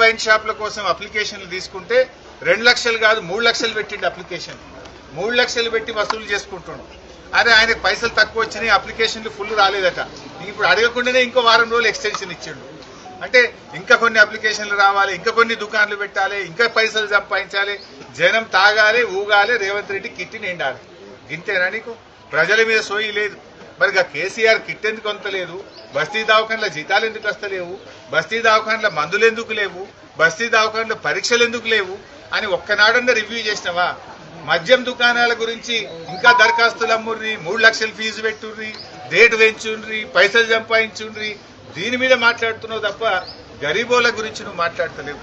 Wine షాప్ల కోసం అప్లికేషన్లు తీసుకుంటే 2 లక్షలు కాదు 3 లక్షలు పెట్టిండు అప్లికేషన్. 3 లక్షలు పెట్టి వసూలు చేసుకుంటుండు. అరే ఆయనకు పైసలు తక్కువ వచ్చినాయి, అప్లికేషన్లు ఫుల్ రాలేదట. ఇప్పుడు అడగకుండానే ఇంకో వారం రోజులు ఎక్స్టెన్షన్ ఇచ్చిండు. అంటే ఇంకా కొన్ని అప్లికేషన్లు రావాలి, ఇంకా కొన్ని దుకాణాలు పెట్టాలి, ఇంకా పైసలు సంపాదించాలి, జనం తాగాలి, ఊగాలి, రేవంత్ రెడ్డి కిట్టి నిండాలి. ఇంతేనా నీకు? ప్రజల మీద సోయి లేదు. మరి కేసీఆర్ కిట్ ఎందుకు అంతలేదు? బస్తీ దవాఖాన్ల జీతాలు ఎందుకు వస్తలేవు? బస్తీ దవాఖాన్ల మందులు ఎందుకు లేవు? బస్తీ దవాఖాన్ల పరీక్షలు ఎందుకు లేవు అని ఒక్కనాడన్నా రివ్యూ చేసినావా? మద్యం దుకాణాల గురించి ఇంకా దరఖాస్తులు అమ్ముర్రి, 3 లక్షలు ఫీజు పెట్టుర్రి, రేటు పెంచుండ్రి, పైసలు సంపాదించుండ్రి, దీని మీద మాట్లాడుతున్నావు తప్ప గరీబోల గురించి నువ్వు మాట్లాడతలేవు.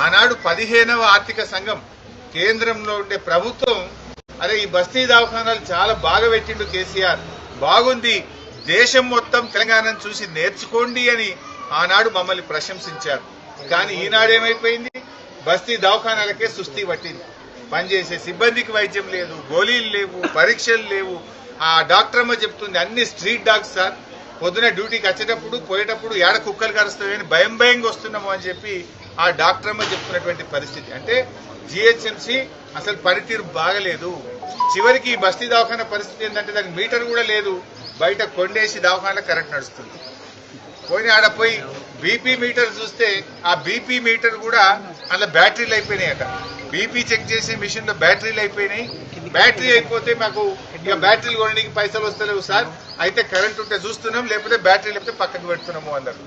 ఆనాడు 15వ ఆర్థిక సంఘం కేంద్రంలో ఉండే ప్రభుత్వం అరే ఈ బస్తీ దవాఖానాలు చాలా బాగా పెట్టిండు కేసీఆర్, బాగుంది, దేశం మొత్తం తెలంగాణను చూసి నేర్చుకోండి అని ఆనాడు మమ్మల్ని ప్రశంసించారు. కానీ ఈనాడేమైపోయింది? బస్తీ దవాఖానాలకే సుస్థి పట్టింది. పనిచేసే సిబ్బందికి వైద్యం లేదు, గోళీలు లేవు, పరీక్షలు లేవు. ఆ డాక్టర్ అమ్మ చెప్తుంది అన్ని స్ట్రీట్ డాగ్స్ సార్, పొద్దున డ్యూటీకి వచ్చేటప్పుడు పోయేటప్పుడు ఏడ కుక్కలు కరుస్తాయని భయంగా వస్తున్నాము అని చెప్పి ఆ డాక్టర్ అమ్మ చెప్తున్నటువంటి పరిస్థితి. అంటే జిహెచ్ఎంసీ అసలు పనితీరు బాగలేదు. చివరికి ఈ బస్తీ దవాఖాన పరిస్థితి ఏంటంటే దానికి మీటర్ కూడా లేదు, బయట కొండేసి దవాఖానలో కరెంట్ నడుస్తుంది. పోయి ఆడ పోయి బీపీ మీటర్ చూస్తే ఆ బీపీ మీటర్ కూడా అందులో బ్యాటరీలు అయిపోయినాయట. బీపీ చెక్ చేసే మిషన్ లో బ్యాటరీలు అయిపోయినాయి. బ్యాటరీ అయిపోతే మాకు ఇక బ్యాటరీలు కొనడానికి పైసలు వస్తలేవు సార్, అయితే కరెంట్ ఉంటే చూస్తున్నాం, లేకపోతే బ్యాటరీ లేకపోతే పక్కకు పెడుతున్నాము అన్నారు.